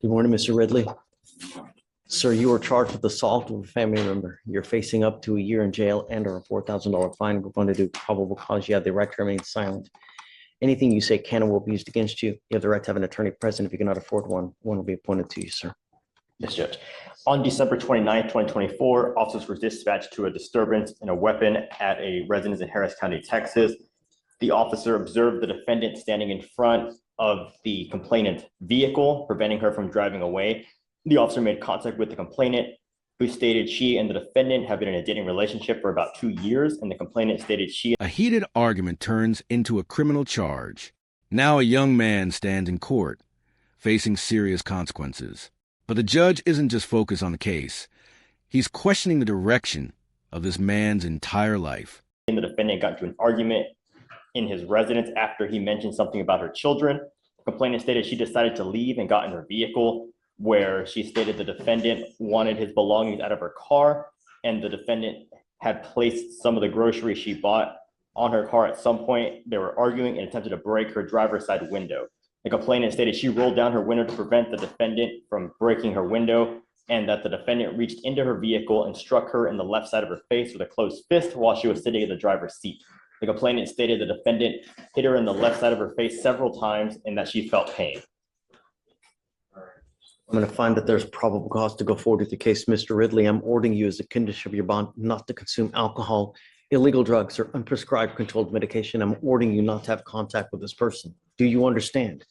Good morning, Mr. Ridley. Sir, you are charged with assault of a family member. You're facing up to a year in jail and or a $4,000 fine. We're going to do probable cause. You have the right to remain silent. Anything you say can or will be used against you. You have the right to have an attorney present. If you cannot afford one, one will be appointed to you, sir. Yes, Judge. On December 29th, 2024, officers were dispatched to a disturbance and a weapon at a residence in Harris County, Texas. The officer observed the defendant standing in front of the complainant vehicle, preventing her from driving away. The officer made contact with the complainant, who stated she and the defendant have been in a dating relationship for about 2 years, and the complainant stated she... A heated argument turns into a criminal charge. Now a young man stands in court, facing serious consequences. But the judge isn't just focused on the case. He's questioning the direction of this man's entire life. And the defendant got into an argument in his residence after he mentioned something about her children. The complainant stated she decided to leave and got in her vehicle, where she stated the defendant wanted his belongings out of her car, and the defendant had placed some of the groceries she bought on her car at some point. They were arguing and attempted to break her driver's side window. The complainant stated she rolled down her window to prevent the defendant from breaking her window, and that the defendant reached into her vehicle and struck her in the left side of her face with a closed fist while she was sitting in the driver's seat. The complainant stated the defendant hit her in the left side of her face several times and that she felt pain. I'm going to find that there's probable cause to go forward with the case, Mr. Ridley. I'm ordering you as a condition of your bond not to consume alcohol, illegal drugs, or unprescribed controlled medication. I'm ordering you not to have contact with this person. Do you understand?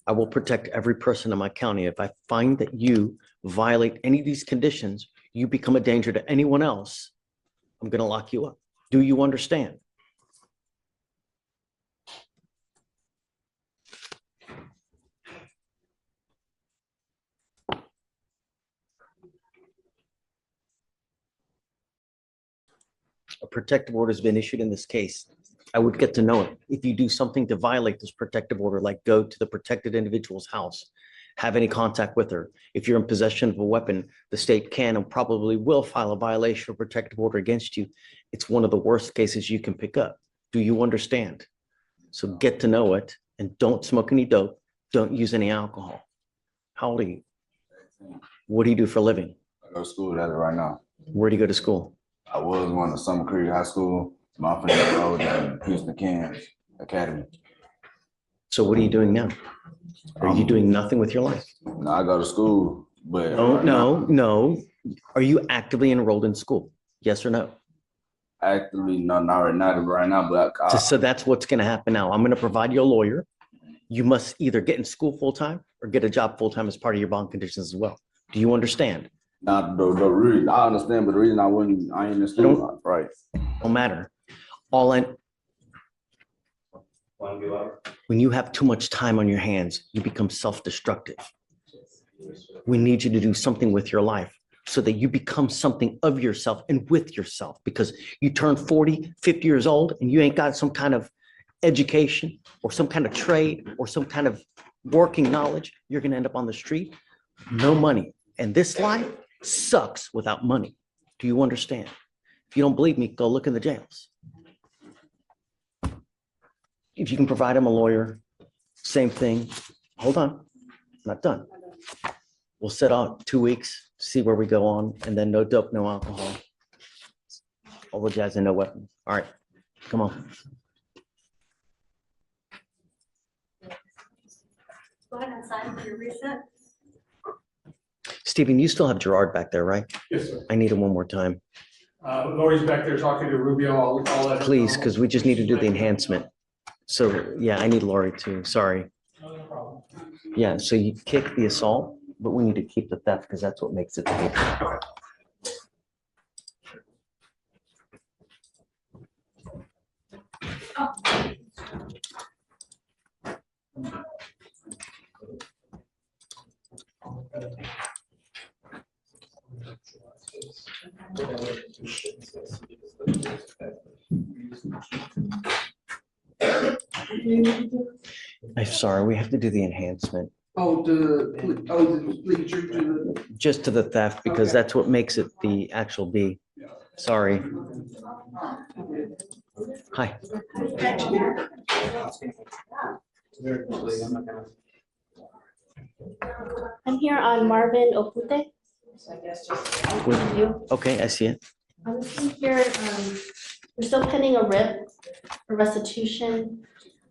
I will protect every person in my county. If I find that you violate any of these conditions, you become a danger to anyone else, I'm going to lock you up. Do you understand? A protective order has been issued in this case. I would get to know it. If you do something to violate this protective order, like go to the protected individual's house, have any contact with her. If you're in possession of a weapon, the state can and probably will file a violation of protective order against you. It's one of the worst cases you can pick up. Do you understand? So get to know it and don't smoke any dope. Don't use any alcohol. How old are you? What do you do for a living? I go to school right now. Where do you go to school? I was going to Summer Creek High School. My friend enrolled in Houston Kansas Academy. So what are you doing now? Are you doing nothing with your life? No, I go to school, but No. Are you actively enrolled in school? Yes or no? Actively, no, not right now. But So that's what's going to happen now. I'm going to provide you a lawyer. You must either get in school full time or get a job full time as part of your bond conditions as well. Do you understand? not the reason I understand, but the reason I ain't in school, right? Don't matter. When you have too much time on your hands, you become self-destructive. We need you to do something with your life so that you become something of yourself and with yourself, because you turn 40, 50 years old and you ain't got some kind of education or some kind of trade or some kind of working knowledge, you're going to end up on the street, no money. And this life sucks without money. Do you understand? If you don't believe me, go look in the jails. If you can provide him a lawyer, same thing. Hold on, I'm not done. We'll set out 2 weeks, see where we go on, and then no dope, no alcohol. All the jazz and no weapons. All right, come on. Go ahead and sign for your reset. Stephen, you still have Gerard back there, right? Yes, sir. I need him one more time. Lori's back there talking to Rubio. I'll let him Please, know. because we just need to do the enhancement. So, yeah, I need Lori too, sorry. No problem. Yeah, so you kick the assault, but we need to keep the theft because that's what makes it. I'm sorry, we have to do the enhancement Plead true to just to the theft because that's what makes it the actual B. Sorry. Hi. I'm here on Marvin Opute. You. Okay, I see it. I'm here, we're still pending a writ for restitution.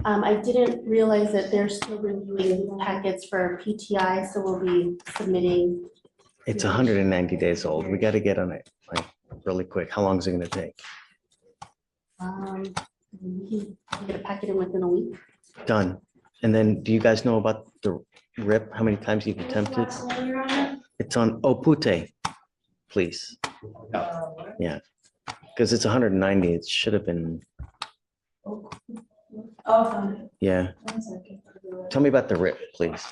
I didn't realize that they're still reviewing packets for PTI, so we'll be submitting. It's 190 days old. We got to get on it like really quick. How long is it going to take? We can get a packet in within a week. Done. And then do you guys know about the RIP? How many times you've attempted? It's on Opute, please. Yeah, because it's 190. It should have been, yeah. Tell me about the RIP, please.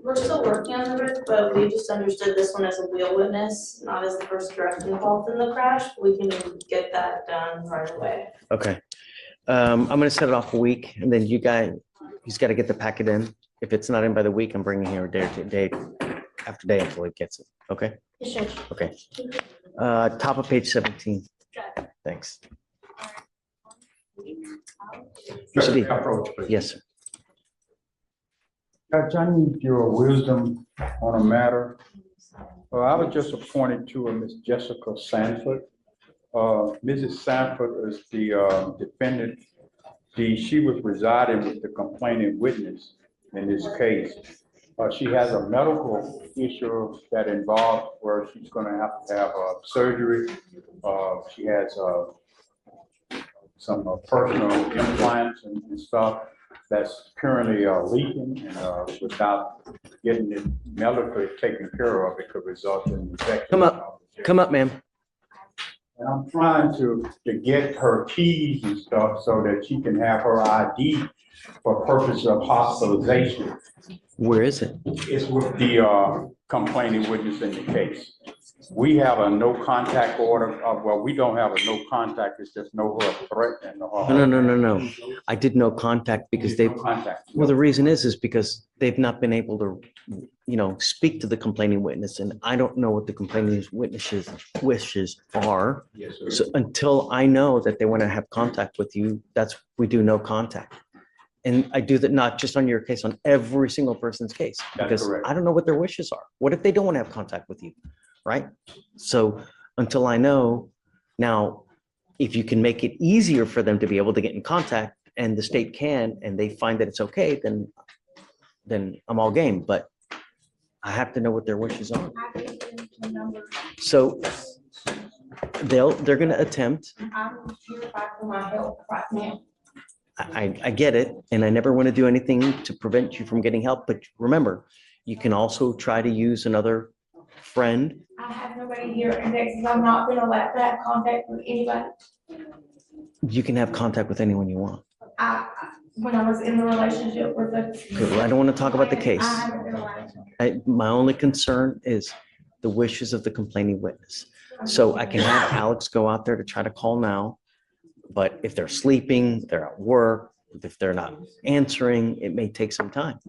We're still working on the risk, but we just understood this one as a wheel witness, not as the first direct involved in the crash. We can get that done right away. Okay. I'm gonna set it off a week and then you guys, he's got to get the packet in. If it's not in by the week, I'm bringing here day after day until he gets it. Okay? Sure. Okay. Top of page 17. Thanks. Mr. D. Approach, please. Yes, sir. Judge, I need your wisdom on a matter. I was just appointed to a Miss Jessica Sanford. Mrs. Sanford is the defendant. She was residing with the complaining witness in this case. She has a medical issue that involves where she's going to have surgery. She has some personal implants and stuff that's currently leaking, and without getting it medically taken care of, it could result in infection. Come up, ma'am. And I'm trying to get her keys and stuff so that she can have her ID for purpose of hospitalization. Where is it? It's with the complaining witness in the case. We have a no contact order. Well, we don't have a no contact. It's just no threat and No. I did no contact because they've, contact. well, the reason is because they've not been able to, speak to the complaining witness, and I don't know what the complaining witness's wishes are. Yes, sir. So until I know that they want to have contact with you, we do no contact. And I do that not just on your case, on every single person's case, That's because correct. I don't know what their wishes are. What if they don't want to have contact with you, right? So until I know, now, if you can make it easier for them to be able to get in contact, and the state can, and they find that it's okay, then I'm all game. But I have to know what their wishes are. So they're going to attempt. I'm here for my help right now. I get it, and I never want to do anything to prevent you from getting help. But remember, you can also try to use another friend. I have nobody here in Texas. I'm not gonna let that contact with anybody. You can have contact with anyone you want. When I was in the relationship with the. Good. I don't want to talk about the case. I haven't been allowed. My only concern is the wishes of the complaining witness. So I can have Alex go out there to try to call now. But if they're sleeping, they're at work, if they're not answering, it may take some time.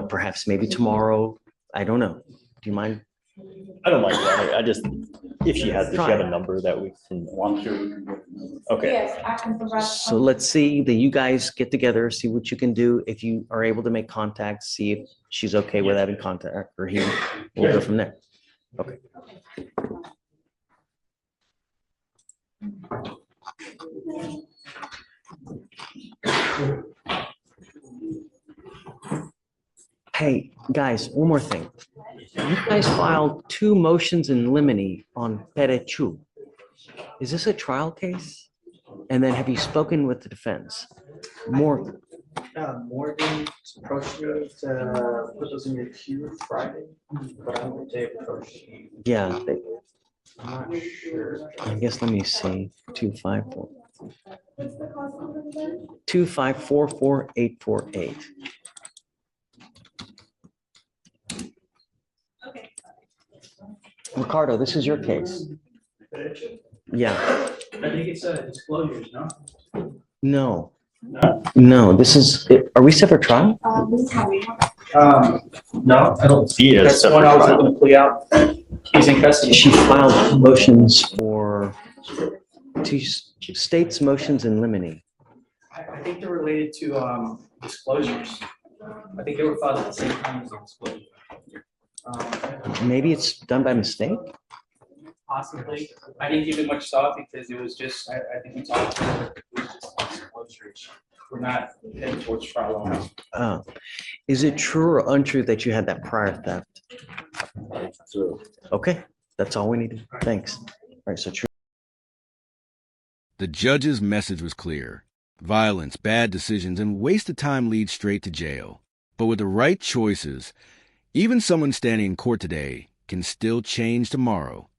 Perhaps maybe tomorrow. I don't know. Do you mind? I don't like that. I just, if she has, does she have a number that we can? I'm sure we can get. Okay. Yes, I can provide. So let's see that you guys get together, see what you can do. If you are able to make contact, see if she's okay with having contact, or we'll go from there. Okay. Hey, guys, one more thing. You guys filed 2 motions in limine on Perechu. Is this a trial case? And then have you spoken with the defense? Morgan, Morgan approached me to put those in your queue Friday, but I don't think they approached you. yeah, I'm not sure. I guess let me see. 254. 2544848. Okay. Ricardo, this is your case. Yeah. I think it's disclosures, no? No. No, this is, are we set for trial? No, I don't. See it as That's the one I was separate looking to plea out. He's in custody. She filed motions for two states motions in limine. I think they're related to disclosures. I think they were filed at the same time as the disclosure. Maybe it's done by mistake? Possibly. I didn't give it much thought because it was just, I think we talked about it, it was just a disclosure issue. We're not heading towards trial. Is it true or untrue that you had that prior theft? Okay, that's all we needed. Thanks. All right, so true. The judge's message was clear. Violence, bad decisions, and wasted time lead straight to jail. But with the right choices, even someone standing in court today can still change tomorrow.